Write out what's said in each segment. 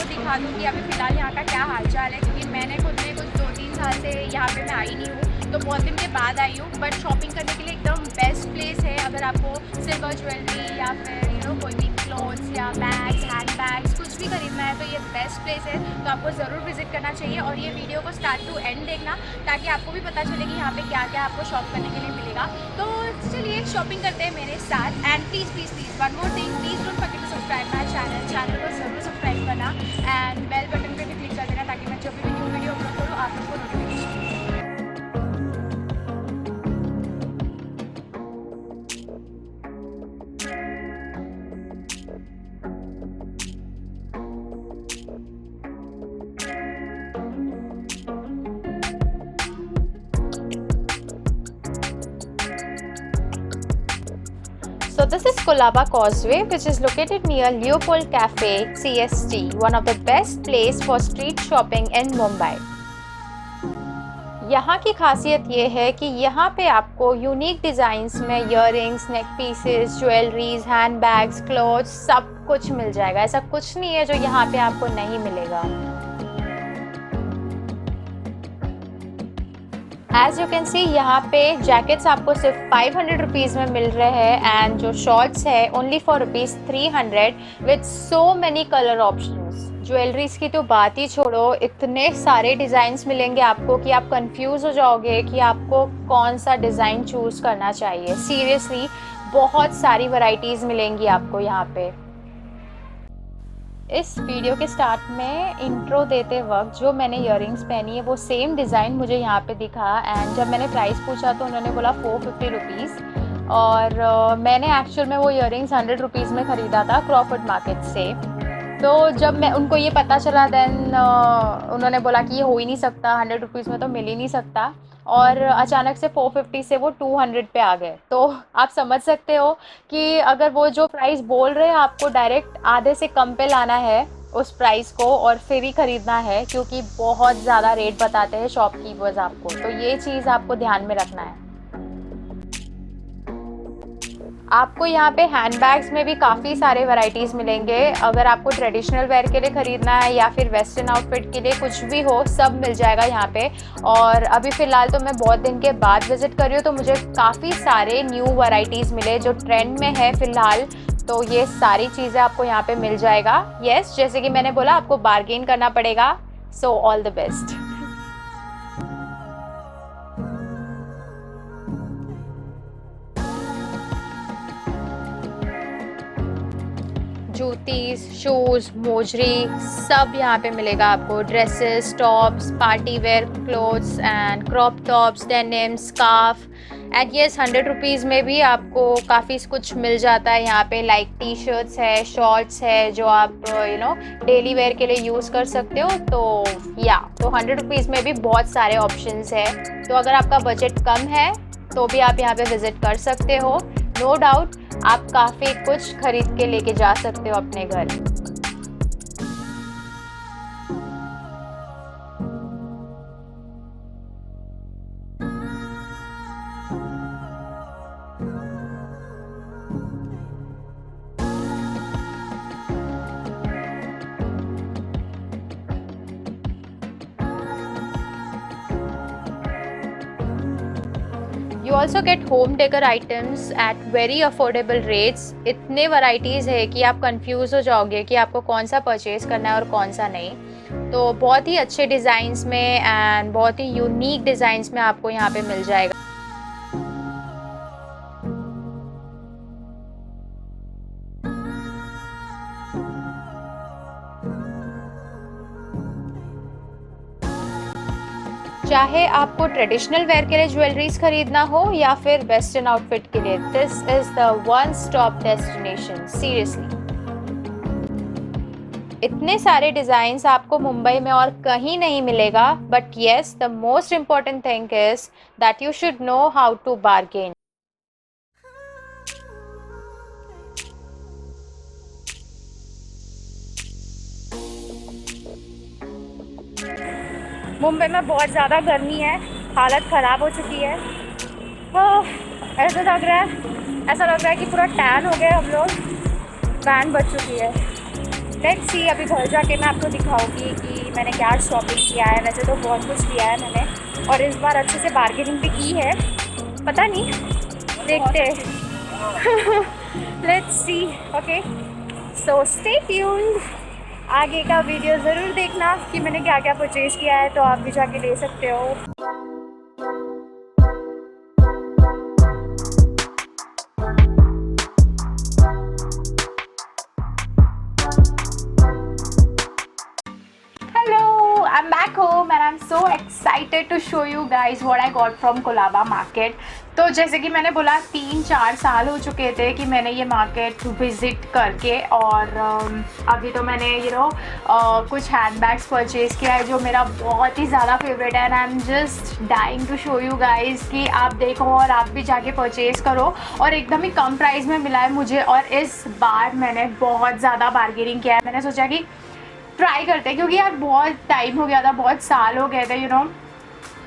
आपको दिखा दूँ कि अभी फ़िलहाल यहाँ का क्या हाल चाल है, क्योंकि मैंने खुद में कुछ 2-3 साल से यहाँ पे मैं आई नहीं हूँ, तो बहुत दिन के बाद आई हूँ। बट शॉपिंग करने के लिए एकदम बेस्ट प्लेस है। अगर आपको सिल्वर ज्वेलरी या फिर कोई भी क्लोथ्स या बैग्स, हैंड बैग्स कुछ भी खरीदना है तो ये बेस्ट प्लेस है, तो आपको ज़रूर विजिट करना चाहिए। और ये वीडियो को स्टार्ट टू एंड देखना, ताकि आपको भी पता चले कि यहाँ पे क्या क्या आपको शॉप करने के लिए मिलेगा। तो चलिए शॉपिंग करते हैं मेरे साथ। And please please please one more thing, please don't forget to subscribe my channel को ज़रूर सब्सक्राइब करना एंड बेल बटन पे भी क्लिक कर देना, ताकि मैं जब भी न्यू वीडियो अपलोड करूँ आप लोग को notification. So this is Colaba Causeway, which is located near Leopold Cafe, CST, one of the best place for street shopping in Mumbai. यहाँ की खासियत ये है कि यहाँ पे आपको यूनिक डिज़ाइंस में ईयररिंग्स, नेक pieces, jewelleries, hand bags, clothes सब कुछ मिल जाएगा। ऐसा कुछ नहीं है जो यहाँ पे आपको नहीं मिलेगा। एज यू कैन सी यहाँ पे जैकेट्स आपको सिर्फ 500 रुपीज़ में मिल रहे हैं एंड जो शॉर्ट्स है only for rupees 300 with so many colour options. Jewelleries की तो बात ही छोड़ो, इतने सारे डिज़ाइंस मिलेंगे आपको कि आप कंफ्यूज हो जाओगे कि आपको कौन सा डिज़ाइन चूज़ करना चाहिए। सीरियसली बहुत सारी वैरायटीज़ मिलेंगी आपको यहाँ पे। इस वीडियो के स्टार्ट में इंट्रो देते वक्त जो मैंने ईयररिंग्स पहनी है वो सेम डिज़ाइन मुझे यहाँ पे दिखा एंड जब मैंने प्राइस पूछा तो उन्होंने बोला 450 रुपीज़ और मैंने एक्चुअल में वो ईयररिंग्स 100 रुपीज़ में ख़रीदा था क्रॉफर्ड मार्केट से। तो जब मैं उनको ये पता चला देन उन्होंने बोला कि ये हो ही नहीं सकता, 100 रुपीज़ में तो मिल ही नहीं सकता, और अचानक से 450 से वो 200 पे आ गए। तो आप समझ सकते हो कि अगर वो जो प्राइस बोल रहे हैं आपको डायरेक्ट आधे से कम पे लाना है उस प्राइस को और फिर ही ख़रीदना है, क्योंकि बहुत ज़्यादा रेट बताते हैं शॉपकीपर्स आपको। तो ये चीज़ आपको ध्यान में रखना है। आपको यहाँ पे हैंडबैग्स में भी काफ़ी सारे वैरायटीज़ मिलेंगे। अगर आपको ट्रेडिशनल वेयर के लिए ख़रीदना है या फिर वेस्टर्न आउटफिट के लिए कुछ भी हो, सब मिल जाएगा यहाँ पे। और अभी फ़िलहाल तो मैं बहुत दिन के बाद विज़िट कर रही हूँ, तो मुझे काफ़ी सारे न्यू वैरायटीज़ मिले जो ट्रेंड में है फ़िलहाल। तो ये सारी चीज़ें आपको यहाँ पर मिल जाएगा। येस, जैसे कि मैंने बोला आपको बार्गेन करना पड़ेगा। So all the best. Juttis, shoes, mojari सब यहाँ पे मिलेगा आपको। Dresses, tops, party wear clothes and crop tops, denim, scarf and yes 100 rupees में भी आपको काफ़ी कुछ मिल जाता है यहाँ पे। लाइक टी शर्ट्स है, शॉर्ट्स है जो आप डेली वेयर के लिए यूज़ कर सकते हो। तो 100 रुपीज़ में भी बहुत सारे ऑप्शंस है। तो अगर आपका बजट कम है तो भी आप यहाँ पे विज़िट कर सकते हो। नो डाउट आप काफ़ी कुछ खरीद के लेके जा सकते हो अपने घर। You also get home decor items at very affordable rates। इतने वैरायटीज़ है कि आप कंफ्यूज हो जाओगे कि आपको कौन सा परचेज़ करना है और कौन सा नहीं। तो बहुत ही अच्छे डिज़ाइंस में एंड बहुत ही यूनिक डिज़ाइंस में आपको यहाँ पे मिल जाएगा। चाहे आपको ट्रेडिशनल वेयर के लिए ज्वेलरीज खरीदना हो या फिर वेस्टर्न आउटफिट के लिए, this is the one stop destination. Seriously इतने सारे डिज़ाइंस आपको मुंबई में और कहीं नहीं मिलेगा। But yes, the most important thing is that you should know how to bargain. Mumbai में बहुत ज़्यादा गर्मी है, हालत ख़राब हो चुकी है। ऐसा लग रहा है कि पूरा टैन हो गया हम लोग। बैंड बज चुकी है। लेट्स सी, अभी घर जाके मैं आपको दिखाऊंगी कि मैंने क्या शॉपिंग किया है। वैसे तो बहुत कुछ लिया है मैंने, और इस बार अच्छे से बार्गेनिंग भी की है। पता नहीं, देखते हैं। Let's see. Okay, so stay tuned. आगे का वीडियो ज़रूर देखना कि मैंने क्या क्या परचेज़ किया है, तो आप भी जाके ले सकते हो। Hello, I'm back home and I'm so excited to show you guys what I got from Colaba market. तो जैसे कि मैंने बोला 3-4 साल हो चुके थे कि मैंने ये मार्केट विज़िट करके, और अभी तो मैंने कुछ हैंड बैग्स परचेज़ किया है जो मेरा बहुत ही ज़्यादा फेवरेट है। And I am just dying to show you guys कि आप देखो और आप भी जाके परचेज़ करो, और एकदम ही कम प्राइस में मिला है मुझे। और इस बार मैंने बहुत ज़्यादा बार्गेनिंग किया है। मैंने सोचा कि ट्राई करते हैं, क्योंकि यार बहुत टाइम हो गया था, बहुत साल हो गए थे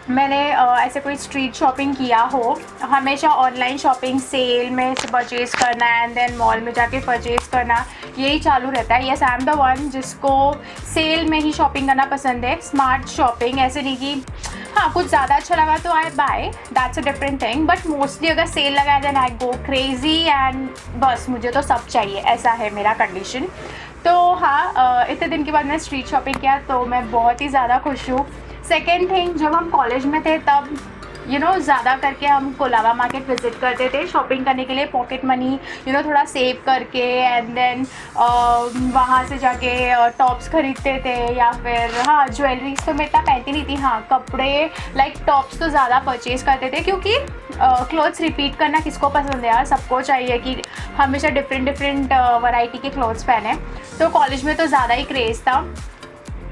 मैंने ऐसे कोई स्ट्रीट शॉपिंग किया हो। हमेशा ऑनलाइन शॉपिंग सेल में से परचेज़ करना एंड देन मॉल में जाके परचेज़ करना, यही चालू रहता है। Yes, I am the one जिसको सेल में ही शॉपिंग करना पसंद है। स्मार्ट शॉपिंग, ऐसे नहीं कि हाँ कुछ ज़्यादा अच्छा लगा तो I buy, that's a different thing, but mostly अगर सेल लगा है then I go crazy and बस मुझे तो सब चाहिए, ऐसा है मेरा कंडीशन। तो हाँ, इतने दिन के बाद मैं स्ट्रीट शॉपिंग किया तो मैं बहुत ही ज़्यादा खुश हूँ। सेकेंड थिंग, जब हम कॉलेज में थे तब ज़्यादा करके हम कोलाबा मार्केट विज़िट करते थे शॉपिंग करने के लिए, पॉकेट मनी थोड़ा सेव करके, एंड देन वहाँ से जाके टॉप्स खरीदते थे, या फिर हाँ ज्वेलरीज तो मैं इतना पहनती नहीं थी, हाँ कपड़े लाइक टॉप्स तो ज़्यादा परचेज़ करते थे, क्योंकि क्लोथ्स रिपीट करना किसको पसंद है यार, सबको चाहिए कि हमेशा डिफरेंट वैरायटी के क्लोथ्स पहने। तो कॉलेज में तो ज़्यादा ही क्रेज़ था,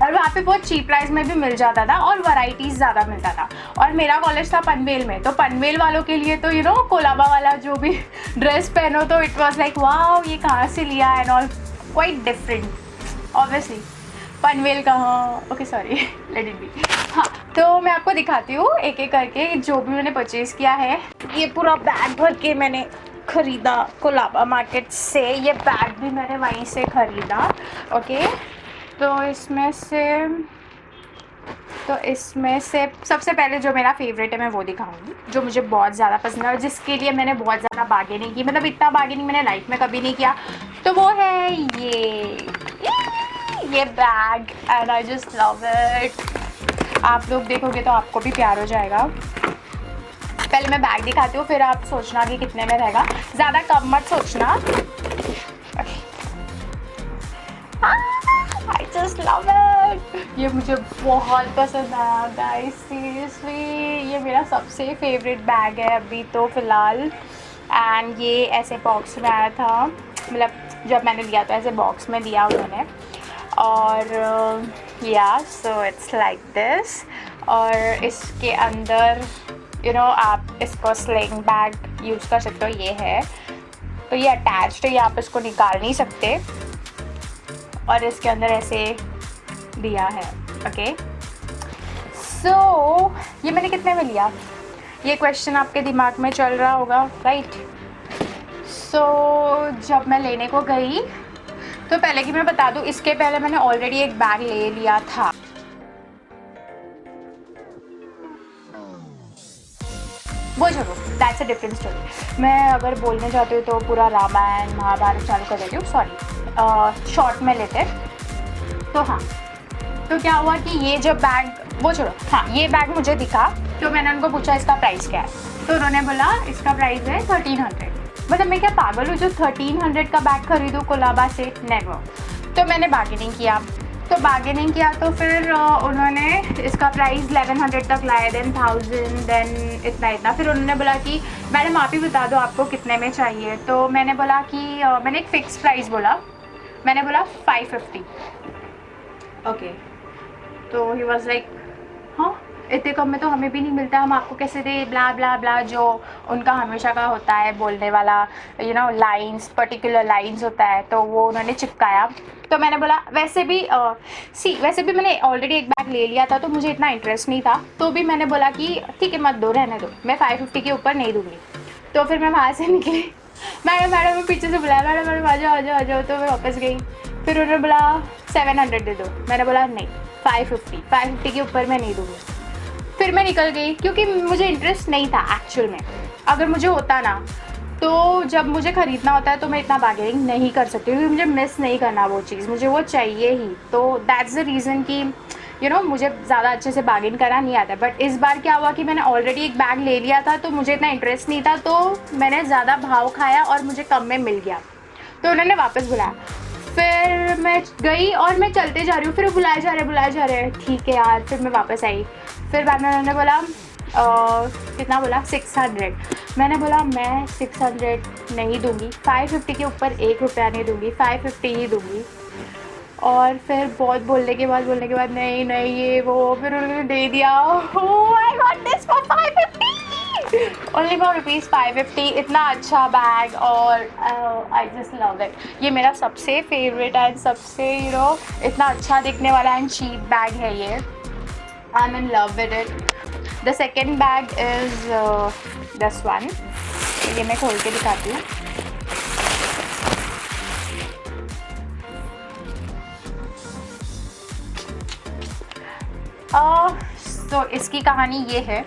और वहाँ पे बहुत चीप प्राइस में भी मिल जाता था और वैरायटीज़ ज़्यादा मिलता था। और मेरा कॉलेज था पनवेल में, तो पनवेल वालों के लिए तो कोलाबा वाला जो भी ड्रेस पहनो तो इट वाज लाइक वाओ, ये कहाँ से लिया and all, quite different obviously. Panvel कहाँ, okay sorry, let it be. हाँ, तो मैं आपको दिखाती हूँ एक एक करके जो भी मैंने परचेज़ किया है। ये पूरा बैग भर के मैंने ख़रीदा कोलाबा मार्केट से, ये बैग भी मैंने वहीं से ख़रीदा। ओके, तो इसमें से सबसे पहले जो मेरा फेवरेट है मैं वो दिखाऊंगी, जो मुझे बहुत ज़्यादा पसंद है और जिसके लिए मैंने बहुत ज़्यादा बार्गेनिंग की, मतलब इतना बार्गेनिंग मैंने लाइफ में कभी नहीं किया। तो वो है ये bag, and I just love it. आप लोग देखोगे तो आपको भी प्यार हो जाएगा। पहले मैं बैग दिखाती हूँ, फिर आप सोचना कि कितने में रहेगा, ज़्यादा कम मत सोचना। I just love it। ये मुझे बहुत पसंद आया गाइस, सीरियसली ये मेरा सबसे फेवरेट बैग है अभी तो फ़िलहाल। एंड ये ऐसे बॉक्स में आया था, मतलब जब मैंने लिया तो ऐसे बॉक्स में दिया उन्होंने, और या सो इट्स लाइक दिस। और इसके अंदर आप इसको स्लिंग बैग यूज़ कर सकते हो, ये है तो ये अटैच्ड है, ये आप इसको निकाल नहीं सकते, और इसके अंदर ऐसे दिया है। ओके, सो ये मैंने कितने में लिया, ये क्वेश्चन आपके दिमाग में चल रहा होगा, राइट। सो जब मैं लेने को गई तो पहले कि मैं बता दूँ, इसके पहले मैंने ऑलरेडी एक बैग ले लिया था। वो छोड़ो, दैट्स अ डिफरेंट स्टोरी। मैं अगर बोलने जाती हूँ तो पूरा रामायण महाभारत चालू कर देती हूँ, सॉरी शॉर्ट में लेते। तो हाँ, तो क्या हुआ कि ये जो बैग, वो छोड़ो, हाँ ये बैग मुझे दिखा, तो मैंने उनको पूछा इसका प्राइस क्या है, तो उन्होंने बोला इसका प्राइस है 1300। मतलब मैं क्या पागल हूँ जो 1300 का बैग खरीदूँ कोलाबा से, नेवर। तो मैंने बार्गेनिंग किया, तो फिर उन्होंने इसका प्राइस 1100 तक लाया, देन 1000, देन इतना। फिर उन्होंने बोला कि मैडम आप ही बता दो आपको कितने में चाहिए। तो मैंने बोला कि मैंने एक फ़िक्स प्राइस बोला, मैंने बोला 550। ओके, तो ही वॉज लाइक हाँ इतने कम में तो हमें भी नहीं मिलता, हम आपको कैसे दे, ब्ला ब्ला ब्ला, जो उनका हमेशा का होता है बोलने वाला लाइंस, पर्टिकुलर लाइंस होता है, तो वो उन्होंने चिपकाया। तो मैंने बोला वैसे भी मैंने ऑलरेडी एक बैग ले लिया था, तो मुझे इतना इंटरेस्ट नहीं था, तो भी मैंने बोला कि ठीक है मत दो, रहने दो, मैं 550 के ऊपर नहीं दूँगी। तो फिर मैं वहाँ से निकली, मैडम मैं पीछे से बुलाया, मैडम आ जाओ। तो मैं वापस गई, फिर उन्होंने बोला 700 दे दो, मैंने बोला नहीं 550 के ऊपर मैं नहीं दूँगी। फिर मैं निकल गई क्योंकि मुझे इंटरेस्ट नहीं था एक्चुअल में। अगर मुझे होता ना तो जब मुझे ख़रीदना होता है तो मैं इतना बार्गेनिंग नहीं कर सकती क्योंकि मुझे मिस नहीं करना वो चीज़, मुझे वो चाहिए ही। तो दैट्स द रीज़न कि मुझे ज़्यादा अच्छे से बार्गेन करना नहीं आता। बट इस बार क्या हुआ कि मैंने ऑलरेडी एक बैग ले लिया था तो मुझे इतना इंटरेस्ट नहीं था, तो मैंने ज़्यादा भाव खाया और मुझे कम में मिल गया, तो उन्होंने वापस बुलाया। फिर मैं गई और मैं चलते जा रही हूँ, फिर बुलाए जा रहे हैं, ठीक है यार। फिर मैं वापस आई, फिर बाद में उन्होंने बोला कितना बोला 600। मैंने बोला मैं 600 नहीं दूँगी, 550 के ऊपर 1 रुपया नहीं दूँगी, 550 ही दूँगी। और फिर बहुत बोलने के बाद नहीं ये वो, फिर उन्होंने दे दिया। Oh I got this for 550, only for rupees 550। इतना अच्छा बैग और आई जस्ट लव इट। ये मेरा सबसे फेवरेट एंड सबसे इतना अच्छा दिखने वाला एंड चीप बैग है ये। I am in love with it. The second bag is this one. ये मैं खोल के दिखाती हूँ। तो इसकी कहानी ये है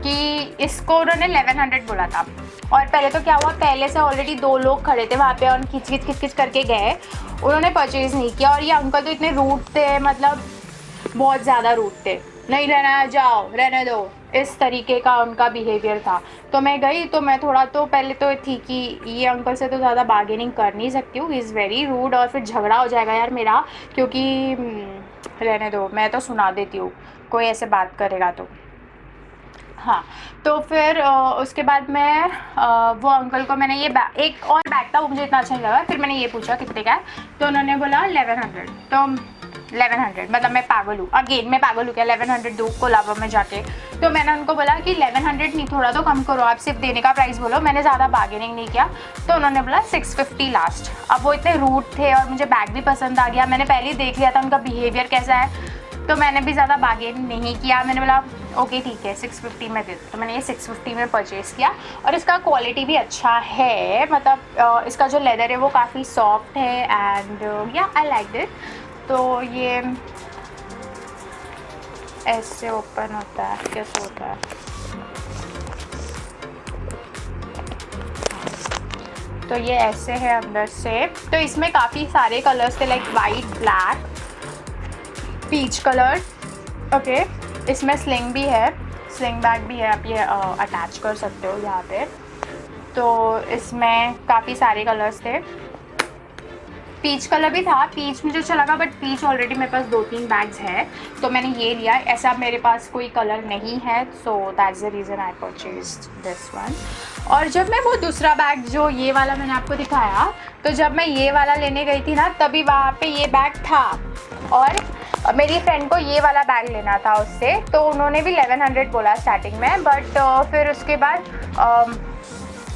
कि इसको उन्होंने 1100 बोला था। और पहले तो क्या हुआ, पहले से ऑलरेडी 2 लोग खड़े थे वहाँ पे और खिच करके गए, उन्होंने परचेज़ नहीं किया। और ये अंकल तो इतने रूड थे, मतलब बहुत ज़्यादा रूड थे, नहीं रहना है जाओ रहने दो, इस तरीके का उनका बिहेवियर था। तो मैं गई तो मैं थोड़ा तो पहले तो थी कि ये अंकल से तो ज़्यादा बार्गेनिंग कर नहीं सकती हूँ, ही इज़ वेरी रूड, और फिर झगड़ा हो जाएगा यार मेरा, क्योंकि रहने दो, मैं तो सुना देती हूँ कोई ऐसे बात करेगा तो। हाँ, तो फिर उसके बाद मैं वो अंकल को मैंने ये एक और बैग था, वो मुझे इतना अच्छा नहीं लगा। फिर मैंने ये पूछा कितने का है, तो उन्होंने बोला 1100। तो 1100 मतलब मैं पागल हूँ, अगेन मैं पागल हूँ क्या 1100 दूँ कोलाबा में जाके। तो मैंने उनको बोला कि 1100 नहीं, थोड़ा तो कम करो, आप सिर्फ देने का प्राइस बोलो, मैंने ज़्यादा बार्गेनिंग नहीं किया। तो उन्होंने बोला 650 लास्ट। अब वो इतने रूड थे और मुझे बैग भी पसंद आ गया, मैंने पहले ही देख लिया था उनका बिहेवियर कैसा है, तो मैंने भी ज़्यादा बार्गेन नहीं किया। मैंने बोला ओके ठीक है 650 में दे दो। तो मैंने ये 650 में परचेज़ किया और इसका क्वालिटी भी अच्छा है, मतलब इसका जो लेदर है वो काफ़ी सॉफ्ट है एंड या आई लाइक इट। तो ये ऐसे ओपन होता है, कैसे होता है, तो ये ऐसे है अंदर से। तो इसमें काफ़ी सारे कलर्स थे, like white, black, peach colour. Okay, इसमें स्लिंग भी है, स्लिंग बैग भी है, आप ये अटैच कर सकते हो यहाँ पे। तो इसमें काफ़ी सारे कलर्स थे, पीच कलर भी था, पीच मुझे अच्छा लगा, बट पीच ऑलरेडी मेरे पास 2-3 बैग्स है तो मैंने ये लिया। ऐसा मेरे पास कोई कलर नहीं है, so that's the reason I purchased this one. और जब मैं वो दूसरा बैग जो ये वाला मैंने आपको दिखाया, तो जब मैं ये वाला लेने गई थी ना, तभी वहाँ पे ये बैग था और मेरी फ्रेंड को ये वाला बैग लेना था उससे, तो उन्होंने भी 1100 बोला स्टार्टिंग में। बट फिर उसके बाद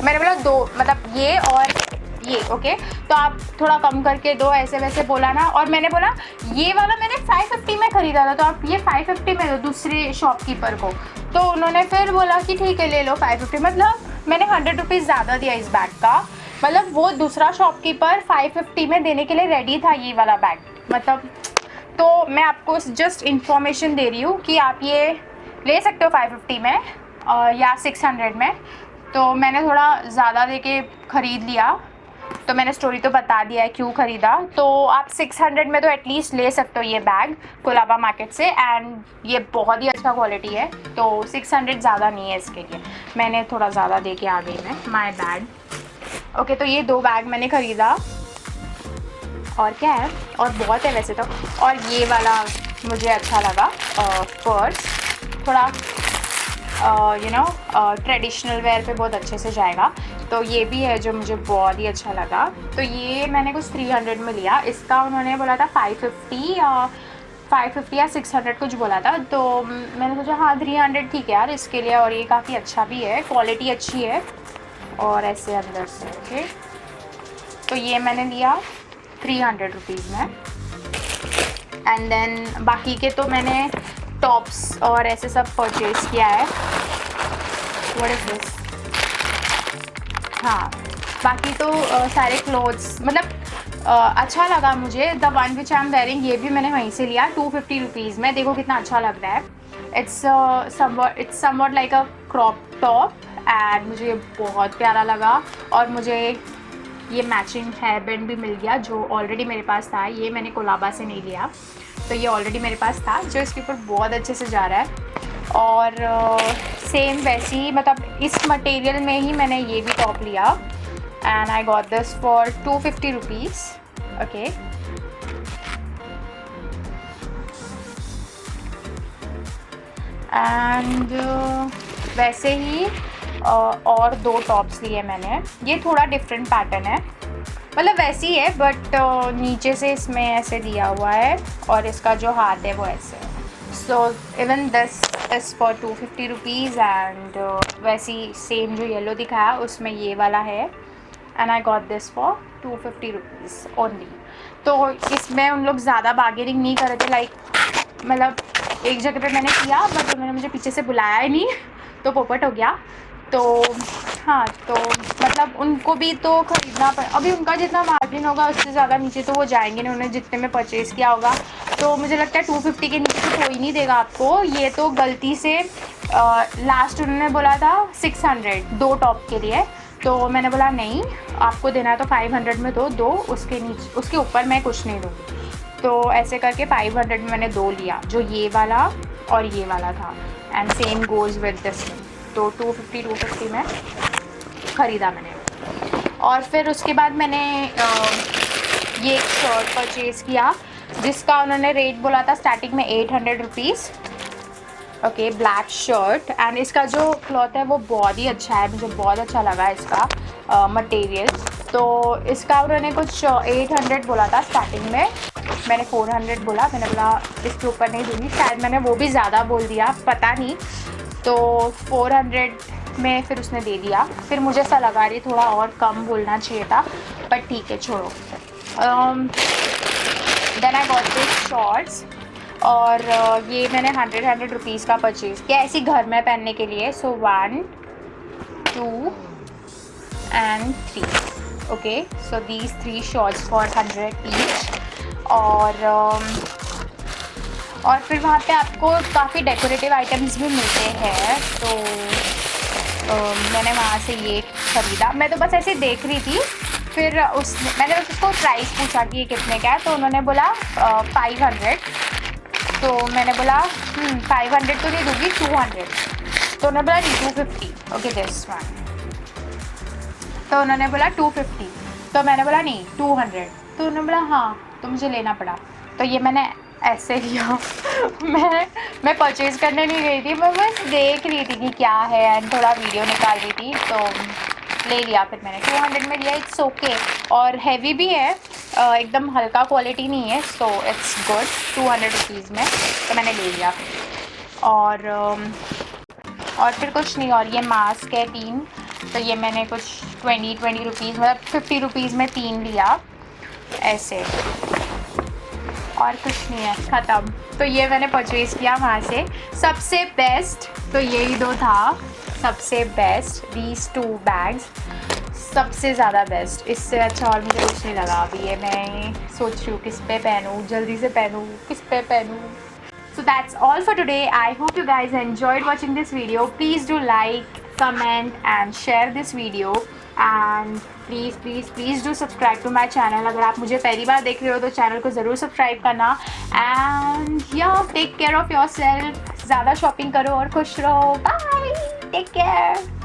मैंने बोला 2, मतलब ये और ये ओके, तो आप थोड़ा कम करके दो, ऐसे वैसे बोला ना। और मैंने बोला ये वाला मैंने 550 में ख़रीदा था, तो आप ये 550 में दो दूसरे शॉपकीपर को। तो उन्होंने फिर बोला कि ठीक है ले लो 550, मतलब मैंने 100 रुपीज़ ज़्यादा दिया इस बैग का। मतलब वो दूसरा शॉपकीपर 550 में देने के लिए रेडी था ये वाला बैग, मतलब। तो मैं आपको जस्ट इन्फॉर्मेशन दे रही हूँ कि आप ये ले सकते हो 550 में या 600 में। तो मैंने थोड़ा ज़्यादा दे के ख़रीद लिया, तो मैंने स्टोरी तो बता दिया है क्यों ख़रीदा। तो आप 600 में तो एटलीस्ट ले सकते हो ये बैग कोलाबा मार्केट से, एंड ये बहुत ही अच्छा क्वालिटी है। तो 600 ज़्यादा नहीं है इसके लिए, मैंने थोड़ा ज़्यादा दे के आ गई मैं, माय बैड। ओके, तो ये 2 बैग मैंने ख़रीदा और क्या है, और बहुत है वैसे तो। और ये वाला मुझे अच्छा लगा पर्स, थोड़ा ट्रेडिशनल वेयर पे बहुत अच्छे से जाएगा। तो ये भी है जो मुझे बहुत ही अच्छा लगा। तो ये मैंने कुछ 300 में लिया, इसका उन्होंने बोला था 550 या 600 कुछ बोला था। तो मैंने सोचा हाँ 300 ठीक है यार इसके लिए, और ये काफ़ी अच्छा भी है, क्वालिटी अच्छी है और ऐसे अंदर से। ओके, तो ये मैंने लिया 300 रुपीज़ में। एंड देन बाकी के तो मैंने टॉप्स और ऐसे सब परचेज़ किया है। What is this? हाँ, बाकी तो सारे क्लोथ्स, मतलब अच्छा लगा मुझे। The one which I am wearing ये भी मैंने वहीं से लिया 250 रुपीज़ में। देखो कितना अच्छा लग रहा है। It's somewhat like a crop top and मुझे बहुत प्यारा लगा। और मुझे ये मैचिंग हेयर बैंड भी मिल गया जो ऑलरेडी मेरे पास था। ये मैंने कोलाबा से नहीं लिया, तो ये ऑलरेडी मेरे पास था जो इसके ऊपर बहुत अच्छे से जा रहा है। और सेम वैसी मतलब इस मटेरियल में ही मैंने ये भी टॉप लिया and I got this for 250 rupees. Okay, and वैसे ही और 2 टॉप्स लिए मैंने। ये थोड़ा डिफरेंट पैटर्न है, मतलब वैसी है बट नीचे से इसमें ऐसे दिया हुआ है और इसका जो हाथ है वो ऐसे। So even this is for 250 rupees and वैसी सेम जो येलो दिखाया उसमें ये वाला है and I got this for 250 rupees only. तो इसमें उन लोग ज़्यादा बार्गेनिंग नहीं कर रहे थे, लाइक मतलब एक जगह पे मैंने किया बट उन्होंने मुझे पीछे से बुलाया ही नहीं तो पोपट हो गया। तो हाँ, तो मतलब उनको भी तो ख़रीदना अभी उनका जितना मार्जिन होगा उससे ज़्यादा नीचे तो वो जाएंगे नहीं। उन्होंने जितने में परचेज़ किया होगा तो मुझे लगता है 250 के नीचे तो कोई नहीं देगा आपको। ये तो गलती से लास्ट उन्होंने बोला था 600 2 टॉप के लिए, तो मैंने बोला नहीं आपको देना है तो 500 में दो, उसके नीचे उसके ऊपर मैं कुछ नहीं दूँगी। तो ऐसे करके 500 में मैंने 2 लिया, जो ये वाला और ये वाला था and same goes with this one. तो 250 में ख़रीदा मैंने। और फिर उसके बाद मैंने ये एक शर्ट परचेज़ किया जिसका उन्होंने रेट बोला था स्टार्टिंग में 800 rupees. Okay, black shirt and इसका जो क्लॉथ है वो बहुत ही अच्छा है, मुझे बहुत अच्छा लगा इसका मटेरियल। तो इसका उन्होंने कुछ 800 बोला था स्टार्टिंग में, मैंने 400 बोला। मैंने बोला इसके ऊपर नहीं दूँगी, शायद मैंने वो भी ज़्यादा बोल दिया पता नहीं। तो 400 में फिर उसने दे दिया। फिर मुझे ऐसा लगा रही थोड़ा और कम बोलना चाहिए था, बट ठीक है छोड़ो। Then I got this shorts और ये मैंने 100 रुपीज़ का परचेज़ किया ऐसी घर में पहनने के लिए। सो 1 2 and 3। Okay, so these 3 shorts for 100 each. और फिर वहाँ पे आपको काफ़ी डेकोरेटिव आइटम्स भी मिलते हैं, तो मैंने वहाँ से ये ख़रीदा। मैं तो बस ऐसे देख रही थी, फिर मैंने उसको प्राइस पूछा कि ये कितने का है, तो उन्होंने बोला 500। तो मैंने बोला 500 तो नहीं दूँगी 200। तो उन्होंने बोला नहीं 250। Okay this one. तो उन्होंने बोला 250, तो मैंने बोला नहीं 200। तो उन्होंने बोला हाँ, तो मुझे लेना पड़ा। तो ये मैंने ऐसे लिया। मैं परचेज़ करने नहीं गई थी, मैं बस देख रही थी कि क्या है एंड थोड़ा वीडियो निकाल रही थी, तो ले लिया। फिर मैंने 200 में लिया। इट्स ओके और हैवी भी है, एकदम हल्का क्वालिटी नहीं है, सो इट्स गुड 200 रुपीज़ में। तो मैंने ले लिया। और फिर कुछ नहीं। और ये मास्क है 3, तो ये मैंने कुछ 20 रुपीज़ मतलब 50 रुपीज़ में 3 लिया ऐसे, और कुछ नहीं है, ख़त्म। तो ये मैंने परचेज़ किया वहाँ से। सबसे बेस्ट तो यही 2 था, सबसे बेस्ट दीज 2 बैग्स, सबसे ज़्यादा बेस्ट। इससे अच्छा और मुझे कुछ नहीं लगा। अभी ये मैं सोच रही हूँ किस पे पहनूँ, जल्दी से पहनूँ, किस पे पहनूँ। So that's all for today. I hope you guys enjoyed watching this video. Please do like, comment and share this video. And please do subscribe to my channel. अगर आप मुझे पहली बार देख रहे हो तो चैनल को ज़रूर सब्सक्राइब करना। And yeah, take care of yourself. ज़्यादा शॉपिंग करो और खुश रहो। Bye. Take care.